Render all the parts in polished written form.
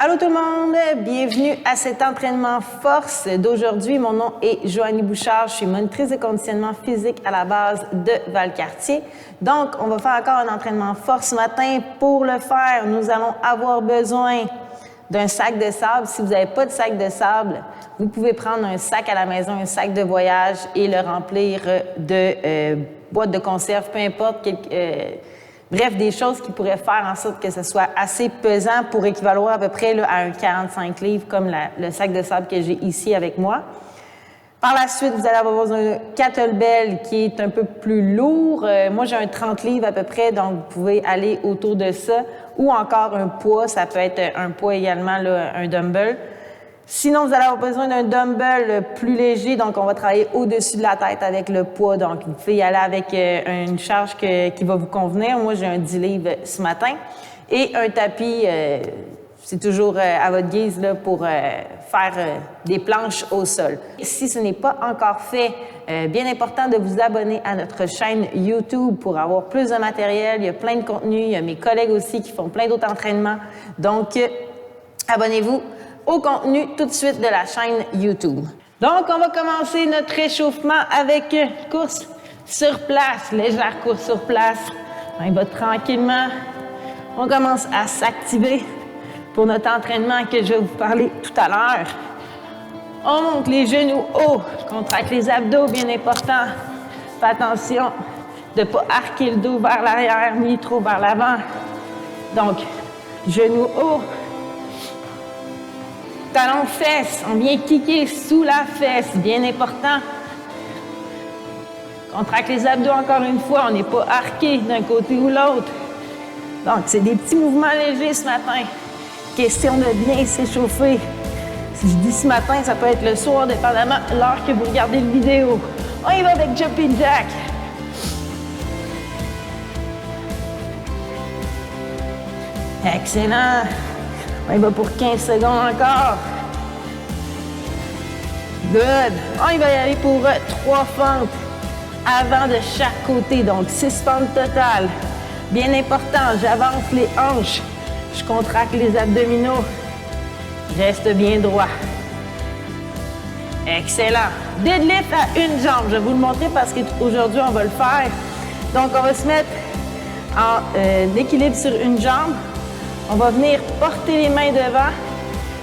Allô tout le monde, bienvenue à cet entraînement force d'aujourd'hui. Mon nom est Joanie Bouchard, je suis monitrice de conditionnement physique à la base de Valcartier. Donc, on va faire encore un entraînement force ce matin. Pour le faire, nous allons avoir besoin d'un sac de sable. Si vous n'avez pas de sac de sable, vous pouvez prendre un sac à la maison, un sac de voyage et le remplir de boîtes de conserve, peu importe. Bref, des choses qui pourraient faire en sorte que ce soit assez pesant pour équivaloir à peu près là, à un 45 livres comme le sac de sable que j'ai ici avec moi. Par la suite, vous allez avoir besoin d'un kettlebell qui est un peu plus lourd. Moi, j'ai un 30 livres à peu près, donc vous pouvez aller autour de ça. Ou encore un poids, ça peut être un poids également, là, un dumbbell. Sinon, vous allez avoir besoin d'un dumbbell plus léger, donc on va travailler au-dessus de la tête avec le poids. Donc, vous pouvez y aller avec une charge qui va vous convenir. Moi, j'ai un 10 livres ce matin. Et un tapis, c'est toujours à votre guise là, pour faire des planches au sol. Si ce n'est pas encore fait, bien important de vous abonner à notre chaîne YouTube pour avoir plus de matériel. Il y a plein de contenu. Il y a mes collègues aussi qui font plein d'autres entraînements. Donc, abonnez-vous au contenu tout de suite de la chaîne YouTube. Donc, on va commencer notre réchauffement avec course sur place, légère course sur place. On va tranquillement. On commence à s'activer pour notre entraînement que je vais vous parler tout à l'heure. On monte les genoux haut, contracte les abdos, bien important. Fais attention de ne pas arquer le dos vers l'arrière ni trop vers l'avant. Donc, genoux haut. Talons fesses, on vient kicker sous la fesse, bien important. Contracte les abdos encore une fois, on n'est pas arqué d'un côté ou l'autre. Donc, c'est des petits mouvements légers ce matin. Question de bien s'échauffer. Si je dis ce matin, ça peut être le soir, dépendamment de l'heure que vous regardez la vidéo. On y va avec Jumping Jack. Excellent. On y va pour 15 secondes encore. Good. On y va y aller pour 3 fentes avant de chaque côté. Donc, 6 fentes totales. Bien important, j'avance les hanches. Je contracte les abdominaux. Reste bien droit. Excellent. Deadlift à une jambe. Je vais vous le montrer parce qu'aujourd'hui, on va le faire. Donc, on va se mettre en équilibre sur une jambe. On va venir porter les mains devant,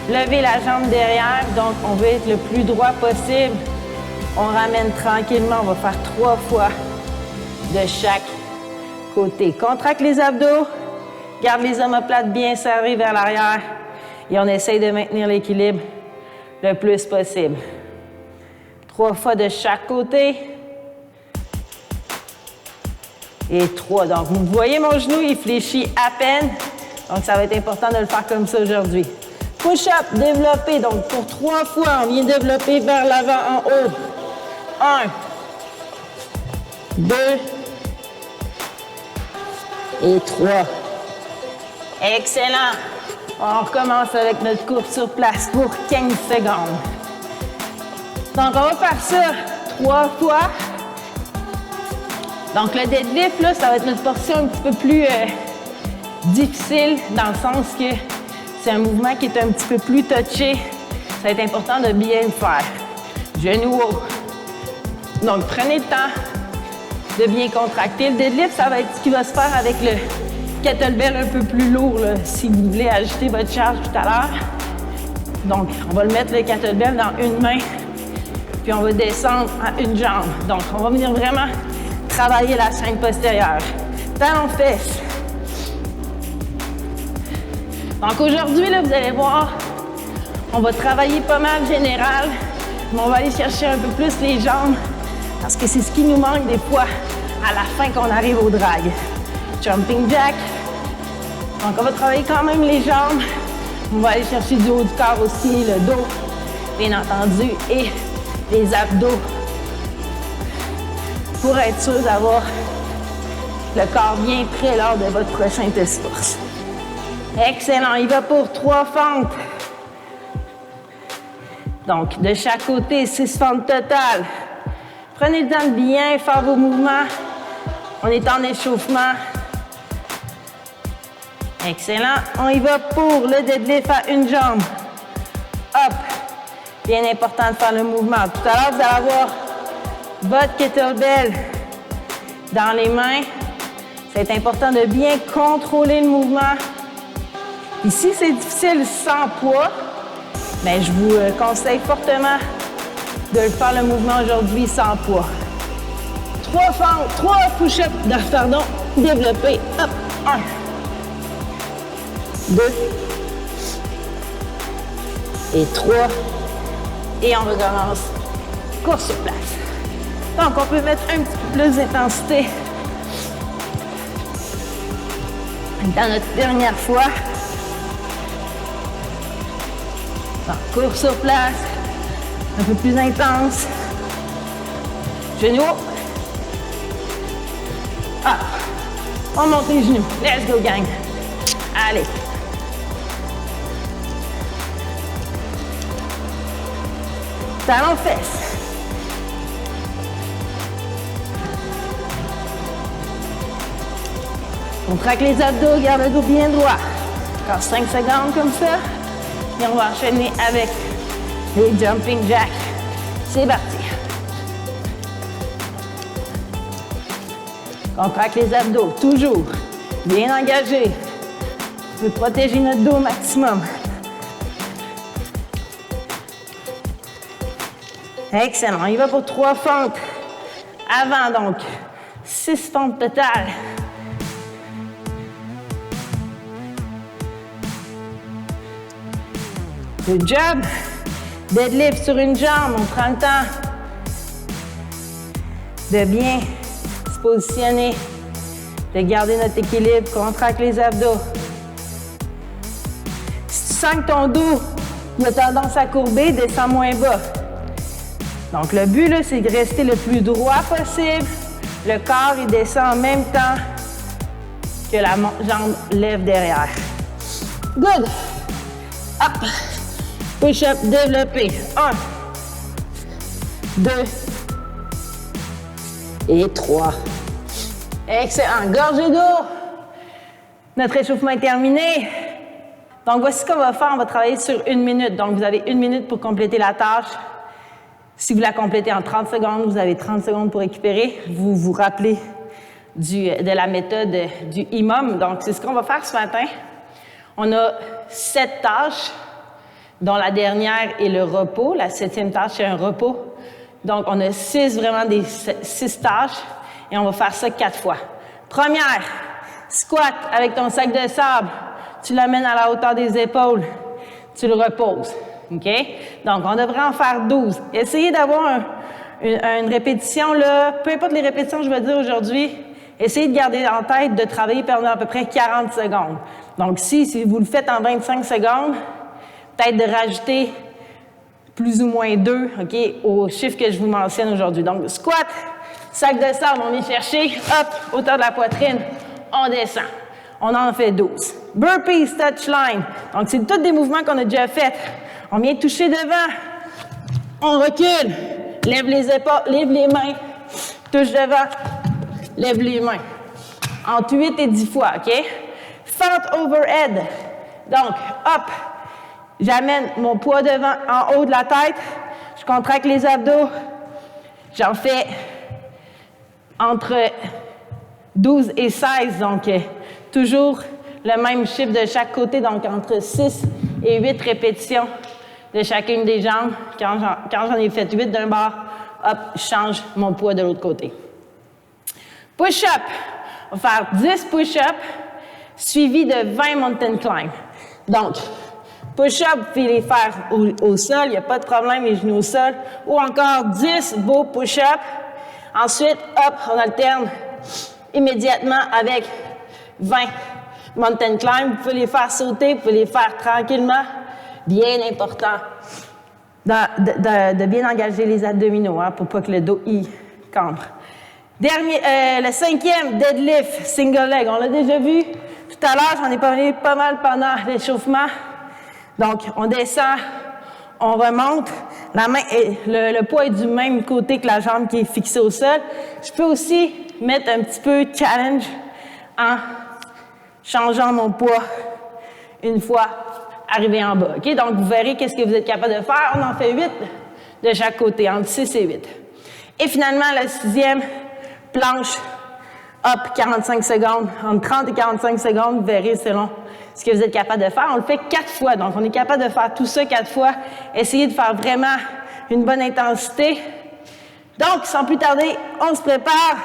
lever la jambe derrière. Donc, on veut être le plus droit possible. On ramène tranquillement. On va faire 3 fois de chaque côté. Contracte les abdos. Garde les omoplates bien serrés vers l'arrière. Et on essaye de maintenir l'équilibre le plus possible. 3 fois de chaque côté. Et 3. Donc, vous voyez mon genou, il fléchit à peine. Donc, ça va être important de le faire comme ça aujourd'hui. Push-up, développer. Donc, pour 3 fois, on vient développer vers l'avant en haut. 1, 2 et 3. Excellent. On recommence avec notre course sur place pour 15 secondes. Donc, on va faire ça 3 fois. Donc, le deadlift, là, ça va être notre portion un petit peu plus difficile dans le sens que c'est un mouvement qui est un petit peu plus touché. Ça va être important de bien le faire. Genoux haut. Donc, prenez le temps de bien contracter. Le deadlift, ça va être ce qui va se faire avec le kettlebell un peu plus lourd, là, si vous voulez ajouter votre charge tout à l'heure. Donc, on va le mettre le kettlebell dans une main, puis on va descendre à une jambe. Donc, on va venir vraiment travailler la chaîne postérieure. Talons fesses. Donc aujourd'hui, là, vous allez voir, on va travailler pas mal général, mais on va aller chercher un peu plus les jambes parce que c'est ce qui nous manque des fois à la fin qu'on arrive au drag. Jumping jack. Donc on va travailler quand même les jambes. On va aller chercher du haut du corps aussi, le dos, bien entendu, et les abdos pour être sûr d'avoir le corps bien prêt lors de votre prochain test force. Excellent, il va pour 3 fentes. Donc, de chaque côté, 6 fentes totales. Prenez le temps de bien faire vos mouvements. On est en échauffement. Excellent. On y va pour le deadlift à une jambe. Hop. Bien important de faire le mouvement. Tout à l'heure, vous allez avoir votre kettlebell dans les mains. C'est important de bien contrôler le mouvement. Et si c'est difficile sans poids, mais je vous conseille fortement de faire le mouvement aujourd'hui sans poids. 3 fentes, 3 push-ups, pardon, développés. Hop, 1, 2 et 3. Et on recommence. Course sur place. Donc, on peut mettre un petit peu plus d'intensité dans notre dernière fois. Donc, course sur place. Un peu plus intense. Genoux. Ah. On monte les genoux. Let's go, gang. Allez. Talons fesses. On traque les abdos, garde le dos bien droit. Encore 5 secondes comme ça. Et on va enchaîner avec les jumping jacks. C'est parti. On traque les abdos, toujours. Bien engagé. On veut protéger notre dos au maximum. Excellent. On y va pour 3 fentes. Avant, donc. 6 fentes totales. Good job. Deadlift sur une jambe. On prend le temps de bien se positionner, de garder notre équilibre, contracte les abdos. Si tu sens que ton dos a tendance à courber, descends moins bas. Donc, le but, là, c'est de rester le plus droit possible. Le corps, il descend en même temps que la jambe lève derrière. Good. Hop. Push-up développé. 1, 2 et 3. Excellent. Gorgée d'eau. Notre échauffement est terminé. Donc, voici ce qu'on va faire. On va travailler sur 1 minute. Donc, vous avez 1 minute pour compléter la tâche. Si vous la complétez en 30 secondes, vous avez 30 secondes pour récupérer. Vous vous rappelez de la méthode du IMOM. Donc, c'est ce qu'on va faire ce matin. On a 7 tâches, dont la dernière est le repos. La 7e tâche, c'est un repos. Donc, on a 6 tâches et on va faire ça 4 fois. Première, squat avec ton sac de sable. Tu l'amènes à la hauteur des épaules. Tu le reposes. OK? Donc, on devrait en faire 12. Essayez d'avoir une répétition, là, peu importe les répétitions que je vais dire aujourd'hui, essayez de garder en tête de travailler pendant à peu près 40 secondes. Donc, si vous le faites en 25 secondes, peut-être de rajouter plus ou moins 2, OK, au chiffre que je vous mentionne aujourd'hui. Donc, squat, sac de sable, on vient chercher, hop, hauteur de la poitrine, on descend. On en fait 12. Burpees, touch line. Donc, c'est tous des mouvements qu'on a déjà faits. On vient toucher devant, on recule, lève les épaules, lève les mains, touche devant, lève les mains. Entre 8 et 10 fois, OK? Fente overhead. Donc, hop, j'amène mon poids devant, en haut de la tête, je contracte les abdos, j'en fais entre 12 et 16, donc toujours le même chiffre de chaque côté, donc entre 6 et 8 répétitions de chacune des jambes. Quand j'en ai fait 8 d'un bord, hop, je change mon poids de l'autre côté. Push-up. On va faire 10 push-up suivis de 20 mountain climb. Donc, push-up, vous pouvez les faire au sol, il n'y a pas de problème, les genoux au sol. Ou encore 10 beaux push-up. Ensuite, hop, on alterne immédiatement avec 20 mountain climb. Vous pouvez les faire sauter, vous pouvez les faire tranquillement. Bien important de bien engager les abdominaux pour pas que le dos y cambre. Le 5e, deadlift, single leg. On l'a déjà vu tout à l'heure, j'en ai parlé pas mal pendant l'échauffement. Donc, on descend, on remonte. La main le poids est du même côté que la jambe qui est fixée au sol. Je peux aussi mettre un petit peu challenge en changeant mon poids une fois arrivé en bas. OK? Donc, vous verrez qu'est-ce que vous êtes capable de faire. On en fait 8 de chaque côté, entre 6 et 8. Et finalement, la 6e, planche, hop, 45 secondes, entre 30 et 45 secondes, vous verrez selon ce que vous êtes capable de faire. On le fait 4 fois, donc on est capable de faire tout ça 4 fois. Essayez de faire vraiment une bonne intensité. Donc, sans plus tarder, on se prépare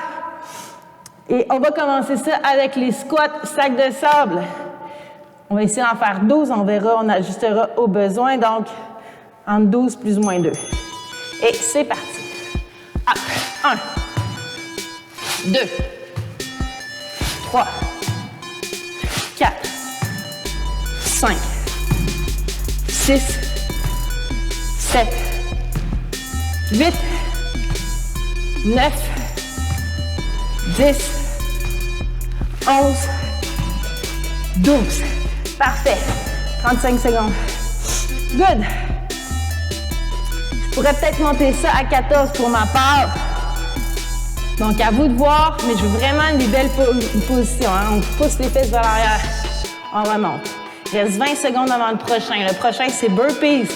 et on va commencer ça avec les squats sacs de sable. On va essayer d'en faire 12, on verra, on ajustera au besoin, donc entre 12 plus ou moins 2. Et c'est parti. Hop, 1, 2, 3, 4, 5, 6, 7, 8, 9, 10, 11, 12. Parfait. 35 secondes. Good. Je pourrais peut-être monter ça à 14 pour ma part. Donc, à vous de voir, mais je veux vraiment des belles positions. Hein? On pousse les fesses vers l'arrière. On remonte. Il reste 20 secondes avant le prochain. Le prochain, c'est burpees.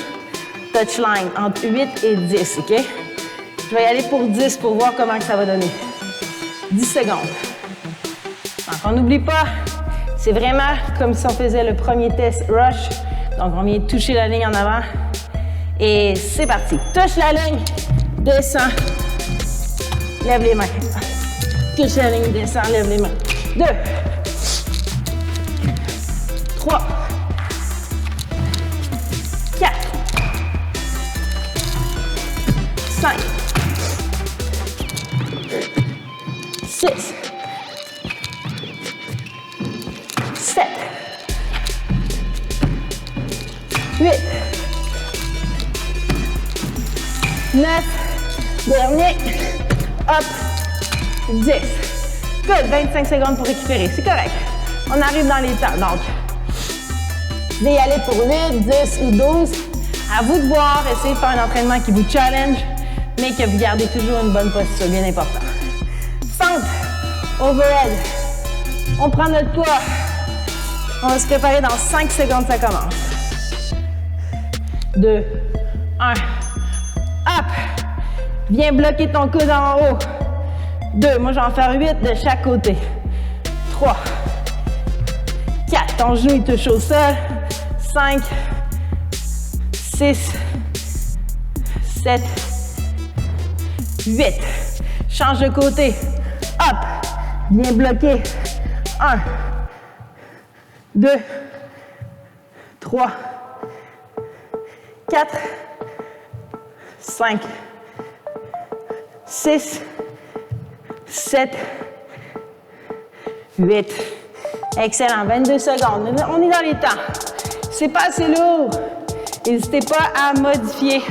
Touchline, entre 8 et 10, OK? Je vais y aller pour 10 pour voir comment ça va donner. 10 secondes. Donc, on n'oublie pas, c'est vraiment comme si on faisait le premier test rush. Donc, on vient toucher la ligne en avant. Et c'est parti. Touche la ligne, descends, lève les mains. Touche la ligne, descends, lève les mains. 2, 3, 4, 5, 6, 7, 8, 9, dernier, hop, 10. Good, 25 secondes pour récupérer, c'est correct. On arrive dans les temps, donc, je vais y aller pour 8, 10 ou 12. À vous de voir, essayez de faire un entraînement qui vous challenge, mais que vous gardez toujours une bonne posture, bien important. Fente, overhead. On prend notre poids. On va se préparer dans 5 secondes, ça commence. 2, 1, hop. Viens bloquer ton coude en haut. 2, moi j'en fais 8 de chaque côté. 3, 4, ton genou il touche au sol. 5, 6, 7, 8. Change de côté. Hop. Viens bloquer. 1, 2, 3, 4, 5, 6, 7, 8. Excellent. 22 secondes. On est dans les temps. C'est pas assez lourd. N'hésitez pas à modifier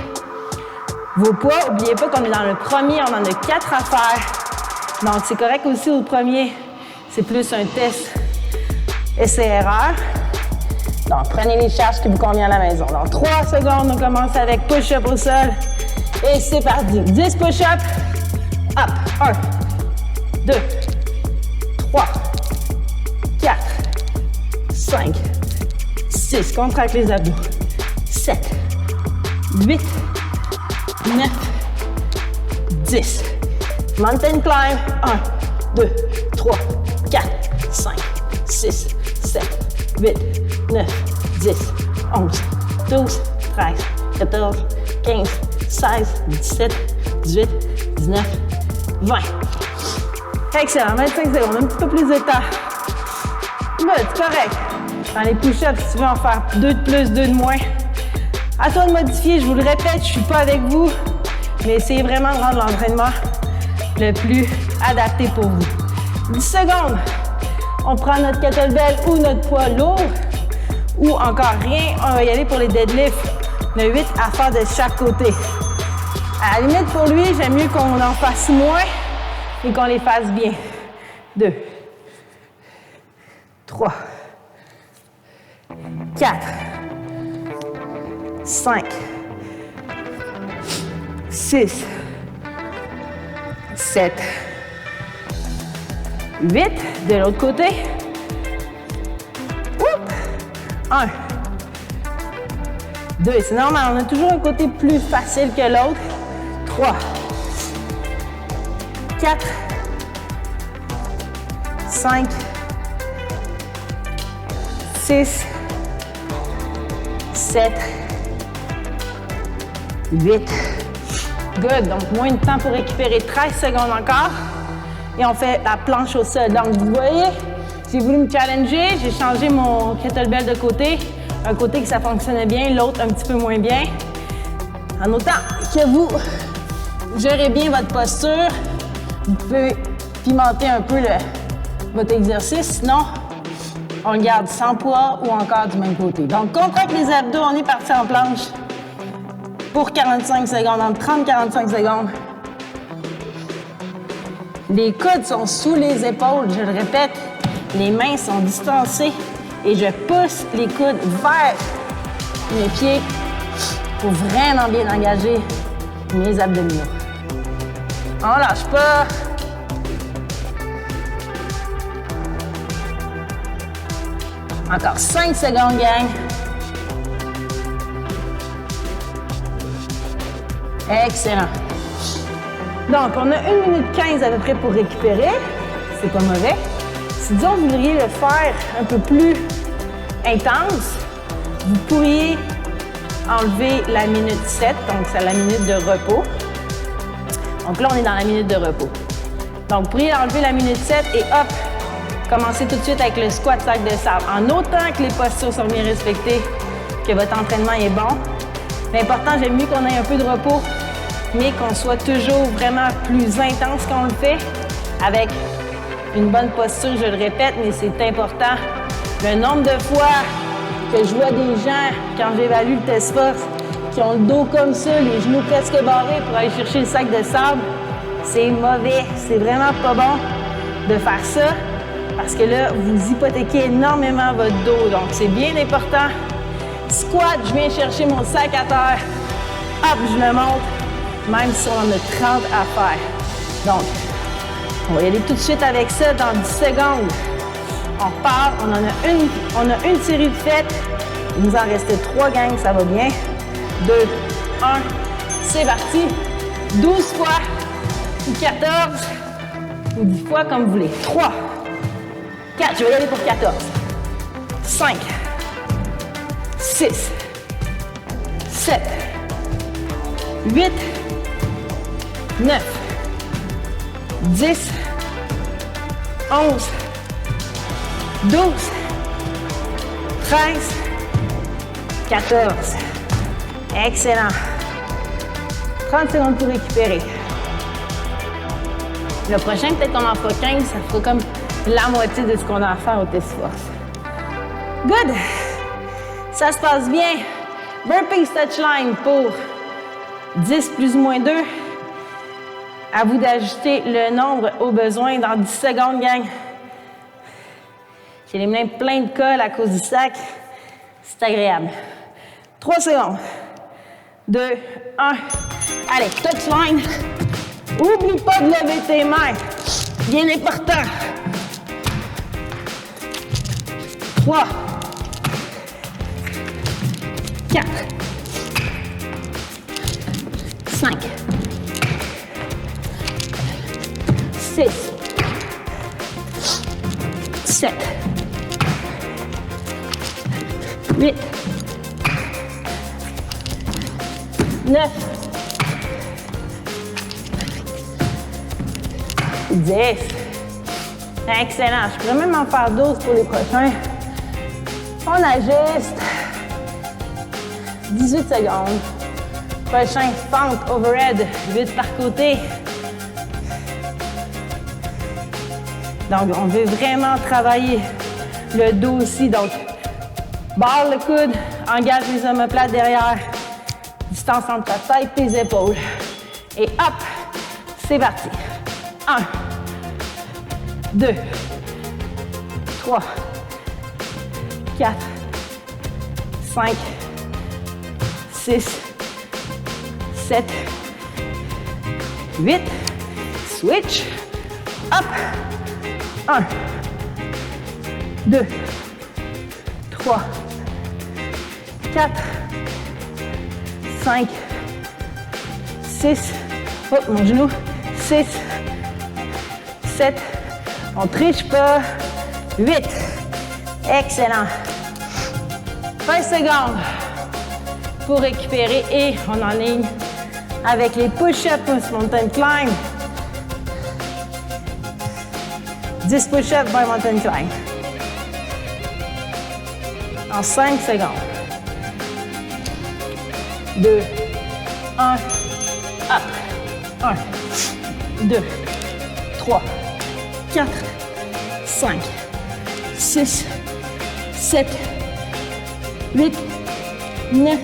vos poids. N'oubliez pas qu'on est dans le premier. On en a 4 à faire. Donc, c'est correct aussi au premier. C'est plus un test essai-erreur. Donc, prenez les charges qui vous conviennent à la maison. Dans 3 secondes, on commence avec push-up au sol. Et c'est parti. 10 push-up. Up. 1, 2, 3, 4, 5, 6. Contracte les abdos. 7, 8, 9, 10. Mountain climb. 1, 2, 3, 4, 5, 6, 7, 8, 9, 10, 11, 12, 13, 14, 15, 16, 17, 18, 19, 20. Excellent, 25 secondes, un petit peu plus de temps. Good, c'est correct. Dans les push-ups, si tu veux en faire 2 de plus, 2 de moins, à toi de modifier, je vous le répète, je ne suis pas avec vous, mais essayez vraiment de rendre l'entraînement le plus adapté pour vous. 10 secondes, on prend notre kettlebell ou notre poids lourd, ou encore rien, on va y aller pour les deadlifts. On a 8 à faire de chaque côté. À la limite, pour lui, j'aime mieux qu'on en fasse moins et qu'on les fasse bien. 2, 3, 4, 5, 6, 7, 8. De l'autre côté. 1, 2, c'est normal, on a toujours un côté plus facile que l'autre. 3, 4, 5, 6, 7, 8. Good. Donc, moins de temps pour récupérer. 13 secondes encore. Et on fait la planche au sol. Donc, vous voyez, j'ai voulu me challenger. J'ai changé mon kettlebell de côté. Un côté que ça fonctionnait bien, l'autre un petit peu moins bien. En autant que vous gérez bien votre posture, vous pouvez pimenter un peu votre exercice. Sinon, on le garde sans poids ou encore du même côté. Donc, contracte les abdos, on est parti en planche pour 45 secondes, entre 30 et 45 secondes. Les coudes sont sous les épaules, je le répète. Les mains sont distancées et je pousse les coudes vers mes pieds pour vraiment bien engager mes abdominaux. On lâche pas. Encore 5 secondes, gang. Excellent. Donc, on a 1 minute 15 à peu près pour récupérer. C'est pas mauvais. Si, disons, vous voudriez le faire un peu plus intense, vous pourriez enlever la minute 7, donc c'est la minute de repos. Donc là, on est dans la minute de repos. Donc, vous pourriez enlever la minute 7 et hop, commencer tout de suite avec le squat sac de sable. En autant que les postures sont bien respectées, que votre entraînement est bon. L'important, j'aime mieux qu'on ait un peu de repos, mais qu'on soit toujours vraiment plus intense quand on le fait, avec une bonne posture, je le répète, mais c'est important. Le nombre de fois que je vois des gens, quand j'évalue le test force, qui ont le dos comme ça, les genoux presque barrés pour aller chercher le sac de sable, c'est mauvais. C'est vraiment pas bon de faire ça, parce que là, vous hypothéquez énormément votre dos. Donc, c'est bien important. Squat, je viens chercher mon sac à terre. Hop, je le monte, même si on en a 30 à faire. Donc, on va y aller tout de suite avec ça dans 10 secondes. On repart, on a une série de faites. Il nous en restait 3 gangs, ça va bien. 2, 1, c'est parti. 12 fois, ou 14, ou 10 fois comme vous voulez. 3, 4, je vais y aller pour 14. 5, 6, 7, 8, 9, 10, 11, 12, 13, 14. Excellent. 30 secondes pour récupérer. Le prochain, peut-être qu'on en fera 15, ça fera comme la moitié de ce qu'on a à faire au test force. Good! Ça se passe bien. Burpees touchline pour 10 plus ou moins 2. À vous d'ajuster le nombre au besoin dans 10 secondes, gang. J'ai les mains pleines de colle à cause du sac. C'est agréable. 3 secondes. 2, 1. Allez, touchline. Oublie pas de lever tes mains. Bien important. 3, 4, 5, 6, 7, 8, 9, 10. Excellent. Je pourrais même en faire 12 pour les prochains. On ajuste. 18 secondes. Prochain, fente overhead. 8 par côté. Donc, on veut vraiment travailler le dos aussi. Donc, barre le coude, engage les omoplates derrière. Distance entre ta tête et tes épaules. Et hop, c'est parti. 1, 2, 3, 4, 5, 6, 7, 8. Switch. Hop. 1, 2, 3, 4, 5, 6, oh mon genou, 6, 7, on triche pas, 8, excellent. 20 secondes pour récupérer et on enligne avec les push-ups, mountain climb. 10 push-ups, 20 mountain climb. En 5 secondes. 2, 1, up. 1, 2, 3, 4, 5, 6, 7, 8, 9,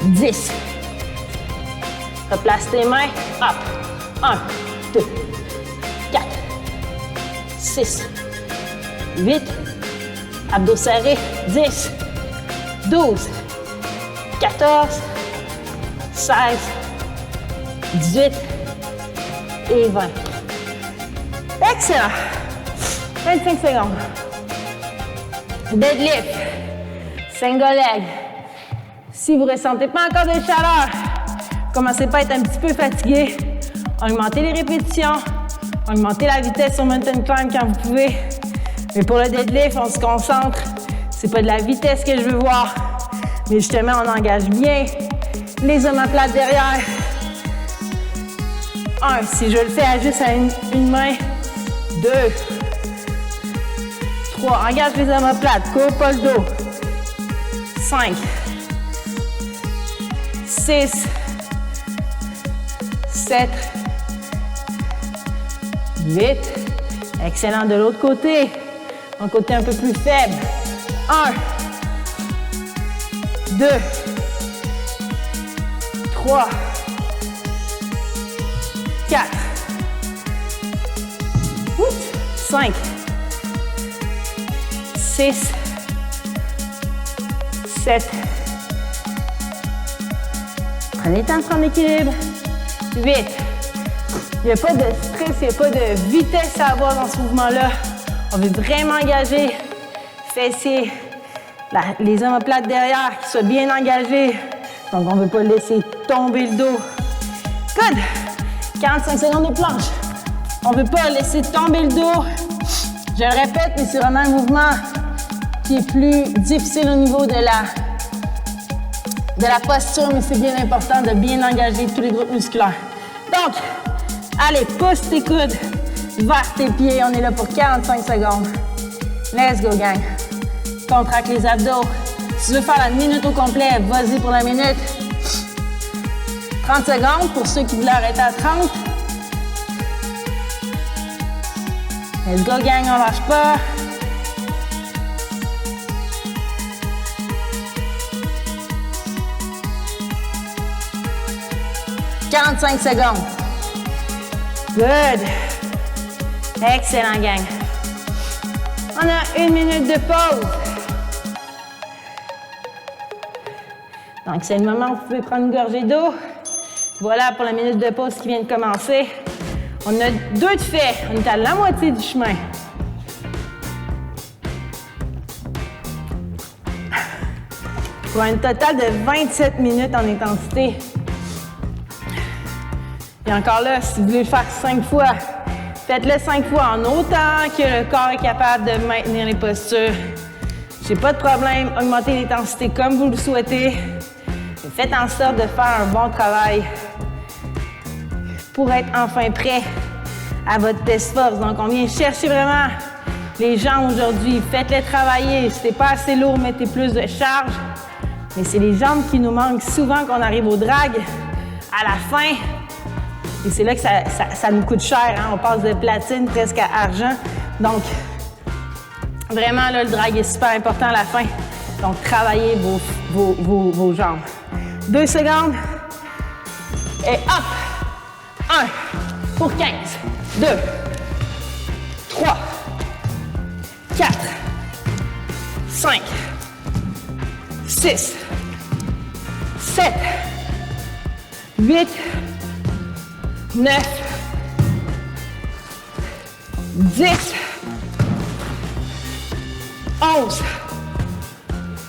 10. Replace tes mains, up. 1, 2, 4, 6, 8, abdos serrés, 10, 12, 14, 16, 18 et 20. Excellent. 25 secondes. Deadlift, single leg. Si vous ne ressentez pas encore de chaleur, commencez pas à être un petit peu fatigué. Augmentez les répétitions, augmentez la vitesse sur mountain climb quand vous pouvez. Mais pour le deadlift, on se concentre. C'est pas de la vitesse que je veux voir, mais justement, on engage bien les omoplates derrière. 1, si je le fais juste à une main. 2, 3, engage les omoplates, cours pas le dos. 5, 6, 7, 8. Excellent de l'autre côté. Un côté un peu plus faible. 1, 2, 3, 4, 5, 6, 7. Prenez le temps de prendre l'équilibre. 8. Il n'y a pas de stress, il n'y a pas de vitesse à avoir dans ce mouvement-là. On veut vraiment engager fessiers, les omoplates derrière qui soient bien engagés. Donc, on ne veut pas laisser tomber le dos. Good! 45 secondes de planche. On ne veut pas laisser tomber le dos. Je le répète, mais c'est vraiment un mouvement qui est plus difficile au niveau de la posture, mais c'est bien important de bien engager tous les groupes musculaires. Donc, allez, pousse tes coudes vers tes pieds. On est là pour 45 secondes. Let's go, gang. Contracte les abdos. Si tu veux faire la minute au complet, vas-y pour la minute. 30 secondes pour ceux qui voulaient arrêter à 30. Let's go, gang, on lâche pas. « 45 secondes. Good. Excellent, gang. On a 1 minute de pause. Donc, c'est le moment où vous pouvez prendre une gorgée d'eau. Voilà pour la minute de pause qui vient de commencer. On a 2 de fait. On est à la moitié du chemin. Pour un total de 27 minutes en intensité. Et encore là, si vous voulez le faire 5 fois, faites-le 5 fois en autant que le corps est capable de maintenir les postures. J'ai pas de problème, augmentez l'intensité comme vous le souhaitez. Et faites en sorte de faire un bon travail pour être enfin prêt à votre test force. Donc, on vient chercher vraiment les jambes aujourd'hui. Faites-les travailler. Si c'est pas assez lourd, mettez plus de charge. Mais c'est les jambes qui nous manquent souvent quand on arrive au drag à la fin. Et c'est là que ça nous coûte cher. Hein? On passe de platine presque à argent. Donc, vraiment, là, le drag est super important à la fin. Donc, travaillez vos jambes. 2 secondes. Et hop! 1 pour 15. 2, 3, 4, 5, 6, 7, 8, 9, 10, 11,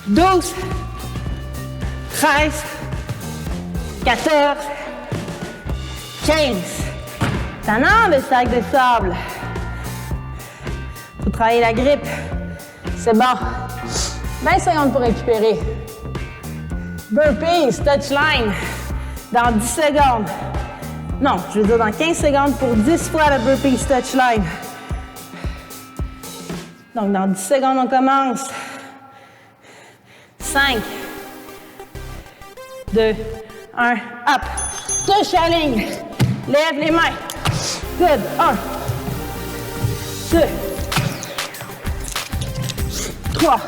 12 13, 14, 15. T'en le sac de sable. Faut travailler la grippe. C'est bon. 20 secondes pour récupérer. Burpees, touchline. Dans 10 secondes. Non, je veux dire dans 15 secondes pour 10 fois le burpees touchline. Donc, dans 10 secondes, on commence. 5, 2, 1, up. Touche la ligne. Lève les mains. Good. 1, 2, 3,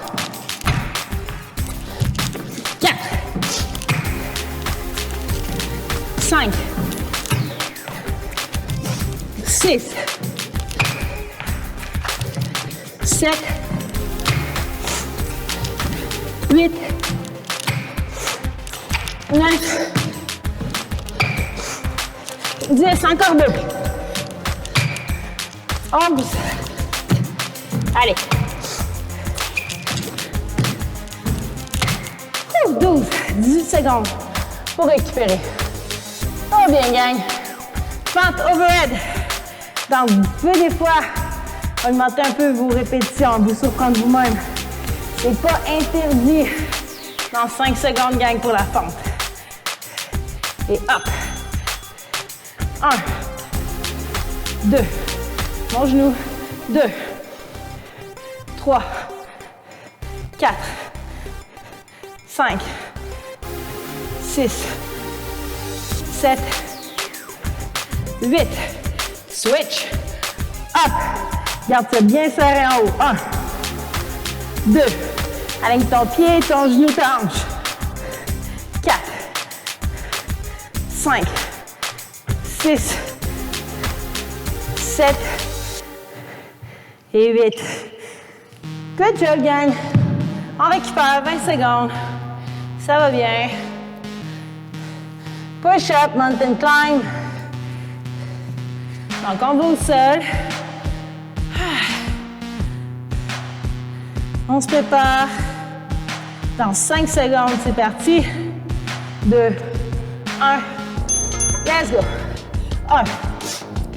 4, 5, 6, 7, 8, 9, 10, encore 2. 11. Allez. 12, 18 secondes pour récupérer. Oh bien, gang. Fente overhead. Donc, vous pouvez des fois augmenter un peu vos répétitions, vous surprendre vous-même. C'est pas interdit. Dans 5 secondes, gang, pour la fente. Et hop. 1, 2, mon genou, 2, 3, 4, 5, 6, 7, 8, switch, up, garde ça bien serré en haut, 1, 2, aligne ton pied, ton genou, ta hanche, 4, 5, 6, 7 et 8. Good job, gang. On récupère 20 secondes. Ça va bien. Push up, mountain climb. Donc, on va au sol. On se prépare. Dans 5 secondes, c'est parti. 2, 1. Let's go. 1,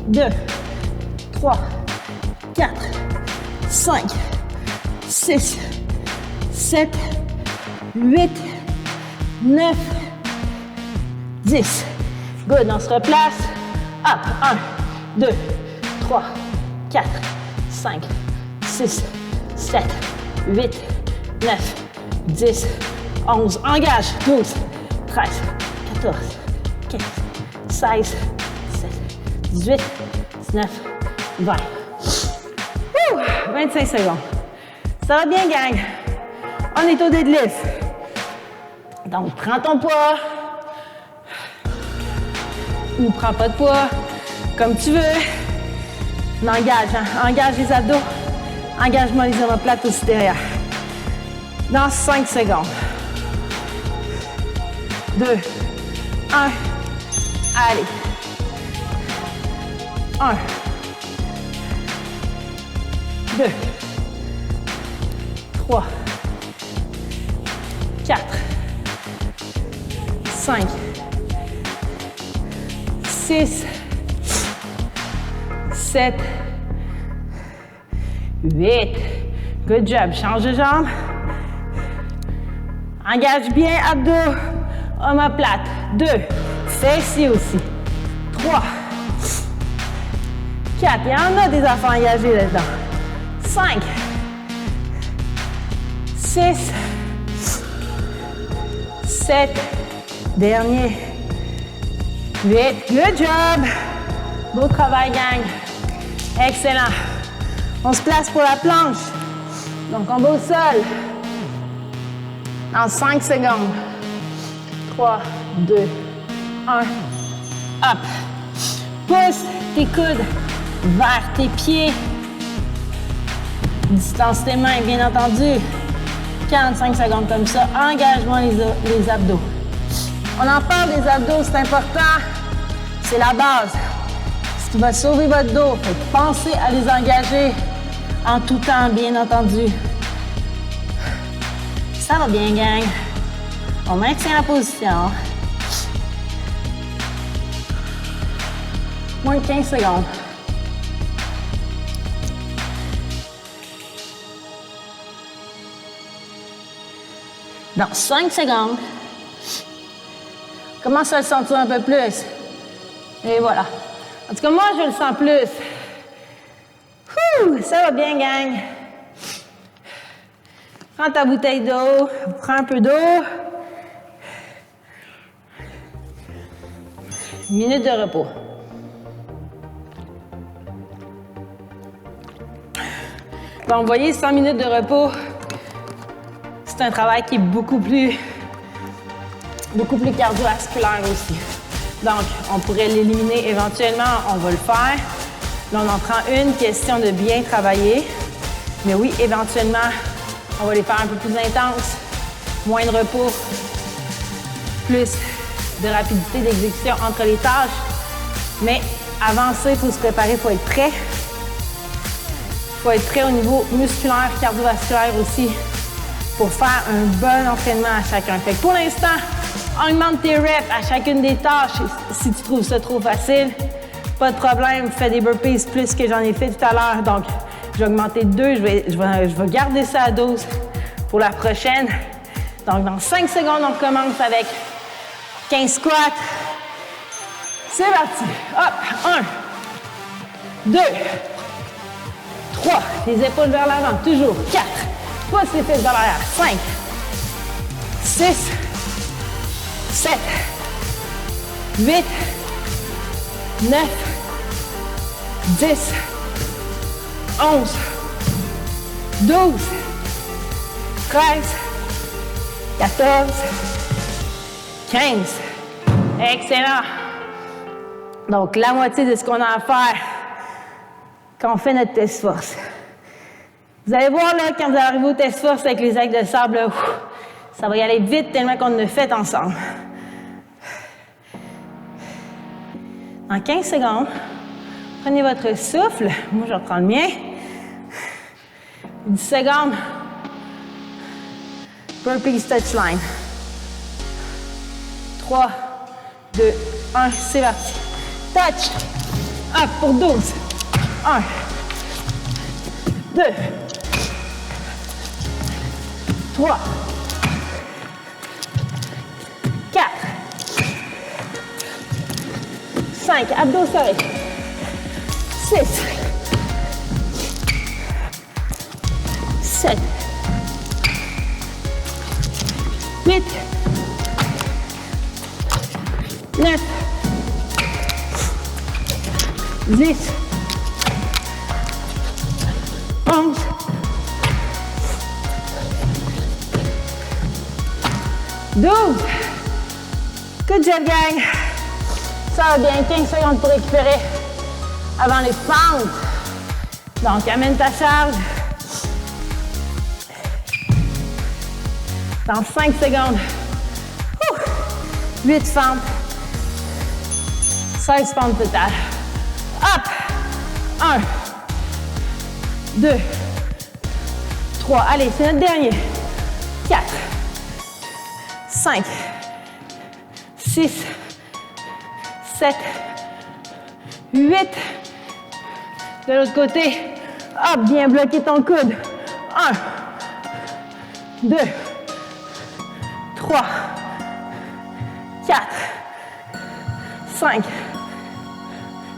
2, 3, 4, 5, 6, 7, 8, 9, 10. Good, on se replace. Up. 1, 2, 3, 4, 5, 6, 7, 8, 9, 10, 11. Engage. 12, 13, 14, 15, 16, 17, 18, 19, 20. 25 secondes. Ça va bien, gang? On est au deadlift. Donc, prends ton poids. Ou prends pas de poids. Comme tu veux. Engage, hein? Engage les abdos. Engage-moi les omoplates aussi derrière. Dans 5 secondes. 2, 1. Allez. 1, 2, 3, 4, 5, 6, 7, 8. Good job. Change de jambe. Engage bien abdos, omoplate. 2. Fessiers aussi. 3. 4. Il y en a des affaires engagées là-dedans. 5. 6. 7. Dernier. 8. Good job. Beau travail, gang. Excellent. On se place pour la planche. Donc, on va au sol. Dans 5 secondes. 3, 2, 1. Hop. Pousse tes coudes vers tes pieds. Distance tes mains, bien entendu. 45 secondes comme ça. Engagement les abdos. On en parle des abdos, c'est important. C'est la base. Ce qui va sauver votre dos. Pensez à les engager en tout temps, bien entendu. Ça va bien, gang. On maintient la position. Moins de 15 secondes. Dans 5 secondes, commence à le sentir un peu plus. Et voilà. En tout cas, moi, je le sens plus. Ouh, ça va bien, gang. Prends ta bouteille d'eau, prends un peu d'eau. Minute de repos. Donc, vous voyez, 100 minutes de repos, c'est un travail qui est beaucoup plus cardiovasculaire aussi. Donc, on pourrait l'éliminer éventuellement, on va le faire. Là, on en prend une, question de bien travailler. Mais oui, éventuellement, on va les faire un peu plus intenses, moins de repos, plus de rapidité d'exécution entre les tâches. Mais avant ça, il faut se préparer, il faut être prêt. Il faut être prêt au niveau musculaire, cardiovasculaire aussi, pour faire un bon entraînement à chacun. Fait que pour l'instant, augmente tes reps à chacune des tâches. Si tu trouves ça trop facile, pas de problème, fais des burpees plus que j'en ai fait tout à l'heure. Donc, je vais augmenter de 2, je vais garder ça à 12 pour la prochaine. Donc, dans 5 secondes, on recommence avec 15 squats. C'est parti. Hop, 1, 2, 3, les épaules vers l'avant, toujours. 4, pousse les fesses vers l'arrière. 5, 6, 7, 8, 9, 10, 11, 12, 13, 14, 15. Excellent. Donc, la moitié de ce qu'on a à faire quand on fait notre test force. Vous allez voir, là, quand vous arrivez au test force avec les actes de sable, là, ça va y aller vite tellement qu'on le fait ensemble. En 15 secondes, prenez votre souffle. Moi, je reprends le mien. 10 secondes. Burpees touchline. 3, 2, 1, c'est parti. Touch. Up pour 12. 1, 2, 3, 4, 5, abdos serrés, 6, 7, 8, 9, 10, 11, 12. Good job, gang. Ça va bien. 15 secondes pour récupérer avant les fentes. Donc, amène ta charge. Dans 5 secondes. 8 fentes. 16 fentes totales. Hop. 1, 2, 3. Allez, c'est notre dernier. 4, 5, 6, 7, 8. De l'autre côté. Hop, bien bloquer ton coude. 1, 2, 3, 4, 5,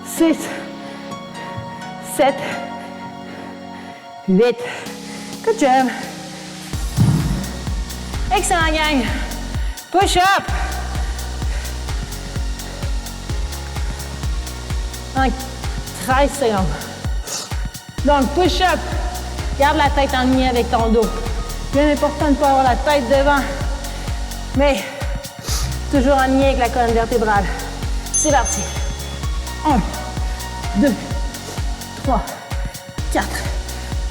6, 7, 8. Good job. Excellent, gang. Push up. En 13 secondes. Donc, push up. Garde la tête en ligne avec ton dos. Bien important de ne pas avoir la tête devant, mais toujours en ligne avec la colonne vertébrale. C'est parti. 1, 2, 3, 4,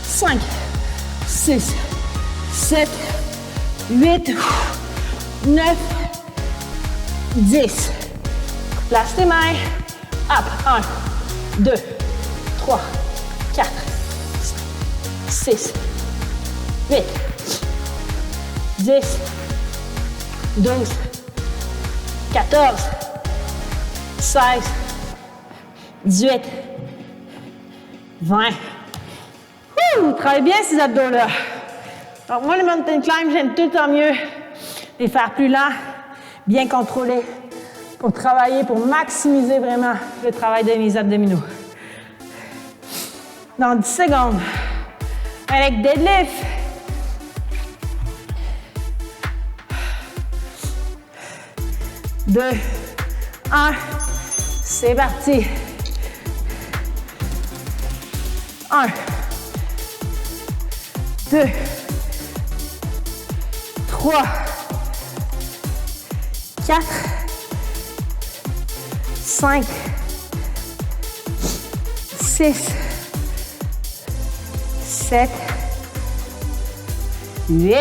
5, 6, 7, 8, 9, 10. Place tes mains. Up. 1, 2, 3, 4, 6, 8, 10, 12, 14, 16, 18, 20. Travaille bien ces abdos-là. Donc moi, le mountain climb, j'aime tout le temps mieux les faire plus lents, bien contrôlés, pour travailler, pour maximiser vraiment le travail de mes abdominaux. Dans 10 secondes, avec deadlift. Deux, un, c'est parti. 1, 2, 3, 4, 5, 6, 7, 8.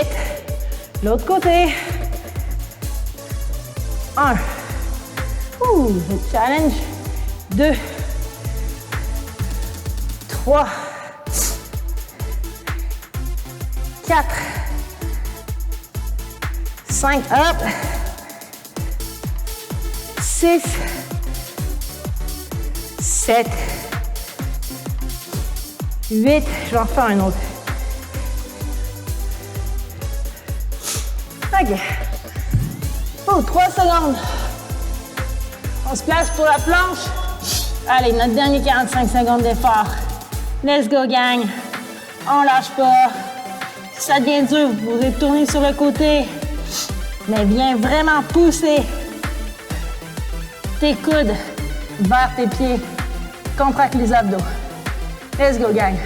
L'autre côté. 1. Le challenge. 2, 3, 4, 5, hop, 6, 7, 8, je vais en faire un autre. Ok. 3 secondes. On se place pour la planche. Allez, notre dernier 45 secondes d'effort. Let's go, gang. On lâche pas. Si ça devient dur, vous pouvez tourner sur le côté. Mais viens vraiment pousser tes coudes vers tes pieds. Contracte les abdos. Let's go, gang.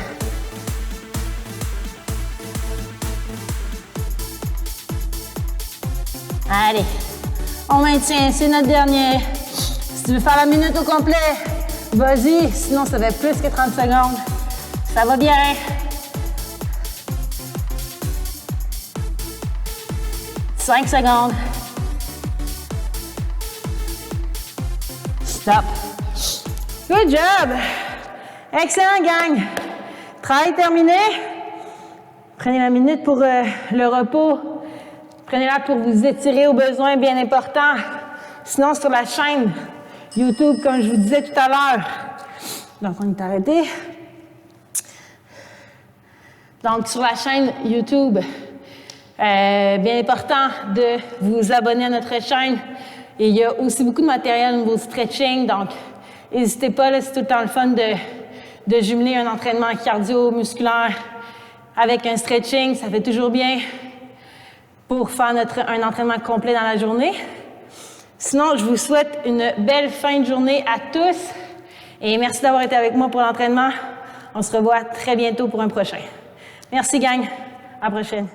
Allez, on maintient, c'est notre dernier. Si tu veux faire la minute au complet, vas-y, sinon ça fait plus que 30 secondes. Ça va bien. « 5 secondes. Stop. Good job. Excellent, gang. Travail terminé. Prenez la minute pour le repos. Prenez-la pour vous étirer au besoin, bien important. Sinon, sur la chaîne YouTube, comme je vous disais tout à l'heure. Donc, on est arrêté. Donc, sur la chaîne YouTube, bien important de vous abonner à notre chaîne. Et il y a aussi beaucoup de matériel au niveau stretching. Donc, n'hésitez pas, là, c'est tout le temps le fun de jumeler un entraînement cardio-musculaire avec un stretching. Ça fait toujours bien pour faire un entraînement complet dans la journée. Sinon, je vous souhaite une belle fin de journée à tous. Et merci d'avoir été avec moi pour l'entraînement. On se revoit très bientôt pour un prochain. Merci, gang. À la prochaine.